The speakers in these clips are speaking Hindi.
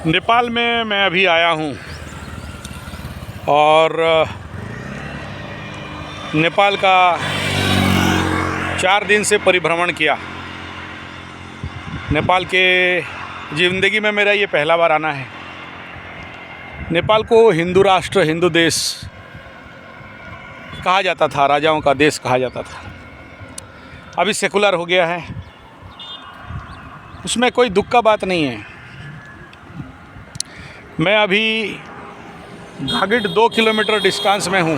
नेपाल में मैं अभी आया हूँ और नेपाल का 4 दिन से परिभ्रमण किया। नेपाल के ज़िंदगी में मेरा ये पहला बार आना है। नेपाल को हिंदू राष्ट्र, हिंदू देश कहा जाता था, राजाओं का देश कहा जाता था। अभी सेकुलर हो गया है, उसमें कोई दुख का बात नहीं है। मैं अभी घाघिट 2 किलोमीटर डिस्टेंस में हूँ।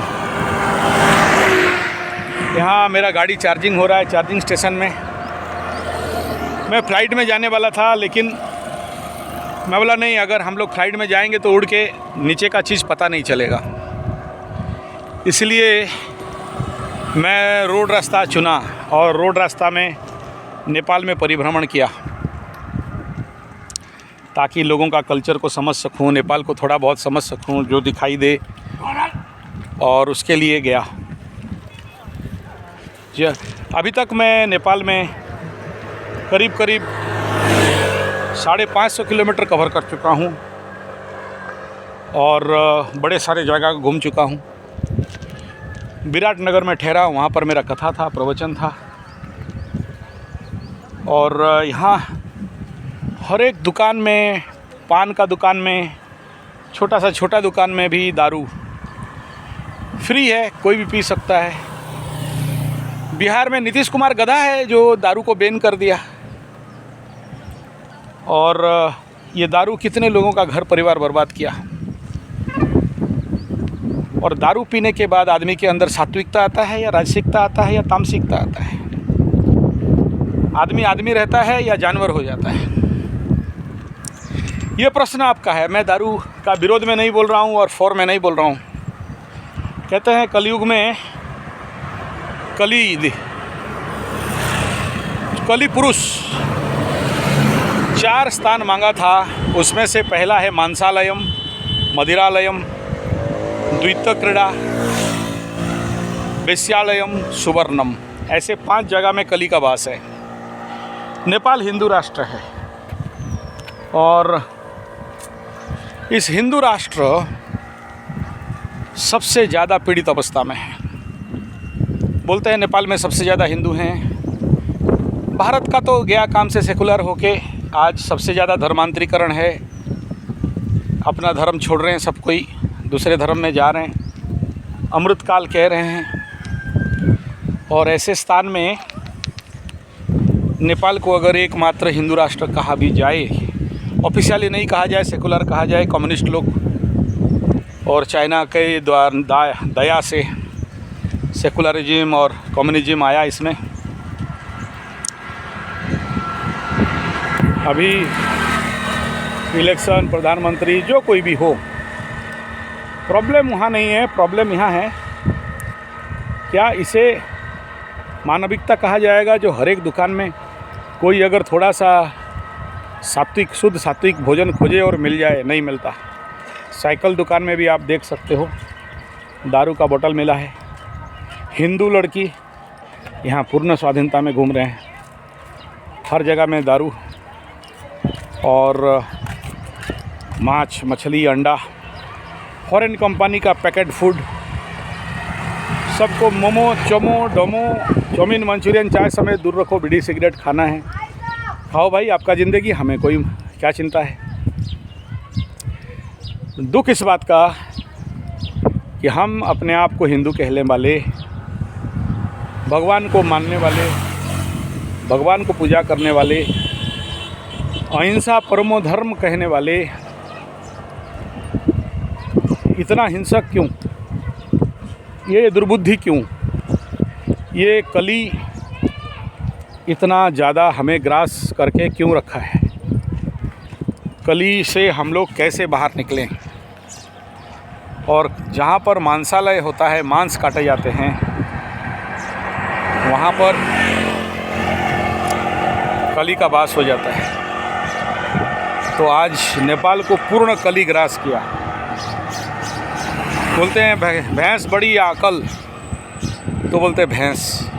यहाँ मेरा गाड़ी चार्जिंग हो रहा है चार्जिंग स्टेशन में। मैं फ़्लाइट में जाने वाला था, लेकिन मैं बोला नहीं, अगर हम लोग फ़्लाइट में जाएंगे तो उड़ के नीचे का चीज़ पता नहीं चलेगा, इसलिए मैं रोड रास्ता चुना और रोड रास्ता में नेपाल में परिभ्रमण किया ताकि लोगों का कल्चर को समझ सकूं, नेपाल को थोड़ा बहुत समझ सकूं, जो दिखाई दे, और उसके लिए गया। अभी तक मैं नेपाल में करीब 550 किलोमीटर कवर कर चुका हूं और बड़े सारे जगह घूम चुका हूं। विराटनगर में ठहरा, वहाँ पर मेरा कथा था, प्रवचन था। और यहाँ हर एक दुकान में, पान का दुकान में, छोटा दुकान में भी दारू फ्री है, कोई भी पी सकता है। बिहार में नीतीश कुमार गधा है जो दारू को बैन कर दिया, और ये दारू कितने लोगों का घर परिवार बर्बाद किया। और दारू पीने के बाद आदमी के अंदर सात्विकता आता है या राजसिकता आता है या तामसिकता आता है? आदमी रहता है या जानवर हो जाता है? ये प्रश्न आपका है। मैं दारू का विरोध में नहीं बोल रहा हूँ और फॉर में नहीं बोल रहा हूँ। कहते हैं कलयुग में कली पुरुष 4 स्थान मांगा था, उसमें से पहला है मांसालयम, मदिरालयम, द्वैतक्रीड़ा, वेश्यालयम, सुवर्णम। ऐसे 5 जगह में कली का वास है। नेपाल हिंदू राष्ट्र है और इस हिंदू राष्ट्र सबसे ज़्यादा पीड़ित अवस्था में है। बोलते हैं नेपाल में सबसे ज़्यादा हिंदू हैं। भारत का तो गया काम से सेकुलर होके आज सबसे ज़्यादा धर्मांतरीकरण है। अपना धर्म छोड़ रहे हैं, सब कोई दूसरे धर्म में जा रहे हैं, अमृतकाल कह रहे हैं। और ऐसे स्थान में नेपाल को अगर एकमात्र हिंदू राष्ट्र कहा भी जाए, ऑफिशियली नहीं कहा जाए, सेकुलर कहा जाए, कम्युनिस्ट लोग और चाइना के दया से सेकुलरिज्म और कम्युनिज्म आया इसमें। अभी इलेक्शन, प्रधानमंत्री, जो कोई भी हो, प्रॉब्लम वहाँ नहीं है, प्रॉब्लम यहाँ है। क्या इसे मानविकता कहा जाएगा जो हर एक दुकान में कोई अगर थोड़ा सा शुद्ध सात्विक भोजन खोजे और मिल जाए? नहीं मिलता। साइकिल दुकान में भी आप देख सकते हो दारू का बोतल मिला है। हिंदू लड़की यहाँ पूर्ण स्वाधीनता में घूम रहे हैं, हर जगह में दारू और मांस, मछली, अंडा, फॉरेन कंपनी का पैकेट फूड, सबको मोमो, डोमो, चाउमीन, मंचूरियन, चाय समेत दूर रखो। बीड़ी सिगरेट खाना है, खाओ भाई, आपका ज़िंदगी, हमें कोई क्या चिंता है। दुख इस बात का कि हम अपने आप को हिंदू कहने वाले, भगवान को मानने वाले, भगवान को पूजा करने वाले, अहिंसा परमो धर्म कहने वाले, इतना हिंसक क्यों? ये दुर्बुद्धि क्यों? ये कली इतना ज़्यादा हमें ग्रास करके क्यों रखा है? कली से हम लोग कैसे बाहर निकलें? और जहाँ पर मांसालय होता है, मांस काटे जाते हैं, वहाँ पर कली का वास हो जाता है। तो आज नेपाल को पूर्ण कली ग्रास किया। बोलते हैं भैंस बड़ी या अकल, तो बोलते हैं भैंस।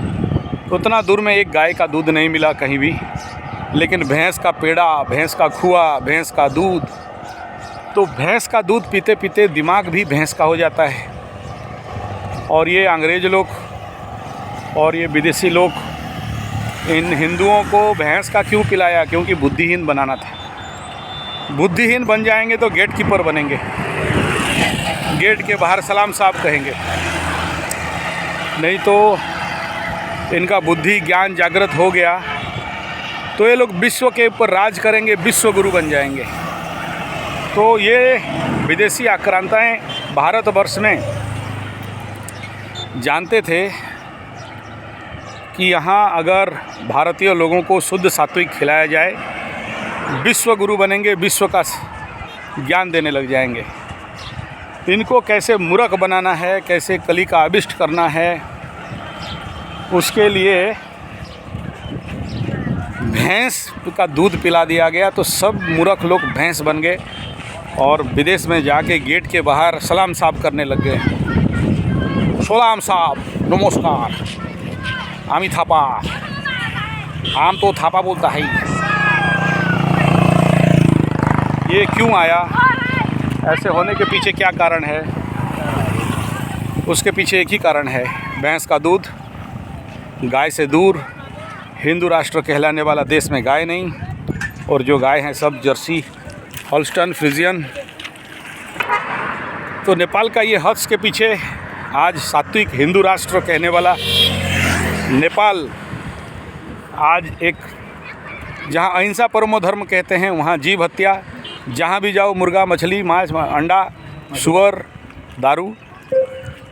उतना दूर में एक गाय का दूध नहीं मिला कहीं भी, लेकिन भैंस का पेड़ा, भैंस का खुआ, भैंस का दूध तो भैंस का दूध पीते पीते दिमाग भी भैंस का हो जाता है। और ये अंग्रेज़ लोग और ये विदेशी लोग इन हिंदुओं को भैंस का क्यों पिलाया? क्योंकि बुद्धिहीन बनाना था। बुद्धिहीन बन जाएंगे तो गेट कीपर बनेंगे, गेट के बाहर सलाम साहब कहेंगे, नहीं तो इनका बुद्धि ज्ञान जागृत हो गया तो ये लोग विश्व के ऊपर राज करेंगे, विश्व गुरु बन जाएंगे। तो ये विदेशी आक्रांताएं भारतवर्ष में जानते थे कि यहाँ अगर भारतीय लोगों को शुद्ध सात्विक खिलाया जाए, विश्व गुरु बनेंगे, विश्व का ज्ञान देने लग जाएंगे। इनको कैसे मूर्ख बनाना है, कैसे कली का अभिष्ट करना है, उसके लिए भैंस का दूध पिला दिया गया। तो सब मूर्ख लोग भैंस बन गए और विदेश में जाके गेट के बाहर सलाम साहब करने लग गए। सलाम साहब नमस्कार, आमी थापा, आम तो थापा बोलता है। ये क्यों आया? ऐसे होने के पीछे क्या कारण है? उसके पीछे एक ही कारण है, भैंस का दूध। गाय से दूर, हिंदू राष्ट्र कहलाने वाला देश में गाय नहीं, और जो गाय हैं सब जर्सी, हॉल्स्टन, फ्रीजियन। तो नेपाल का ये हर्ष के पीछे आज सात्विक हिंदू राष्ट्र कहने वाला नेपाल आज एक जहाँ अहिंसा परमो धर्म कहते हैं, वहाँ जीव हत्या, जहाँ भी जाओ मुर्गा, मछली, मांस, अंडा, सुअर, दारू,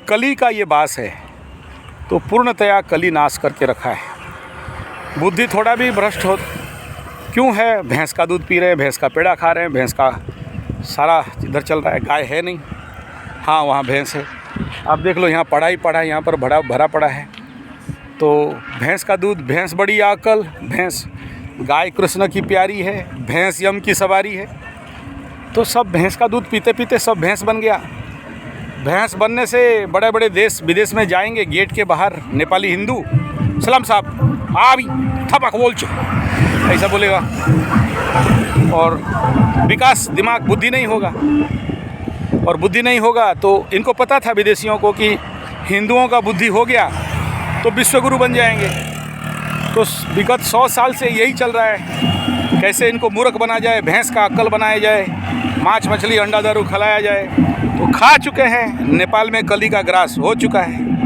कली का ये बास है। तो पूर्णतया कली नाश करके रखा है। बुद्धि थोड़ा भी भ्रष्ट हो क्यों है? भैंस का दूध पी रहे हैं, भैंस का पेड़ा खा रहे हैं, भैंस का सारा इधर चल रहा है। गाय है नहीं, हाँ वहाँ भैंस है। आप देख लो, यहाँ पड़ा ही पड़ा है, यहाँ पर भरा पड़ा है। तो भैंस का दूध, भैंस बड़ी अकल, भैंस, गाय कृष्ण की प्यारी है, भैंस यम की सवारी है। तो सब भैंस का दूध पीते पीते सब भैंस बन गया। भैंस बनने से बड़े बड़े देश विदेश में जाएंगे, गेट के बाहर नेपाली हिंदू सलाम साहब आवी थपक बोल चो ऐसा बोलेगा, और विकास, दिमाग, बुद्धि नहीं होगा। और बुद्धि नहीं होगा तो इनको पता था विदेशियों को कि हिंदुओं का बुद्धि हो गया तो विश्वगुरु बन जाएंगे। तो विगत 100 साल से यही चल रहा है, कैसे इनको मूर्ख बना जाए, भैंस का अक्ल बनाया जाए, मांस, मछली, अंडा, दारू खिलाया जाए। तो खा चुके हैं। नेपाल में कली का ग्रास हो चुका है।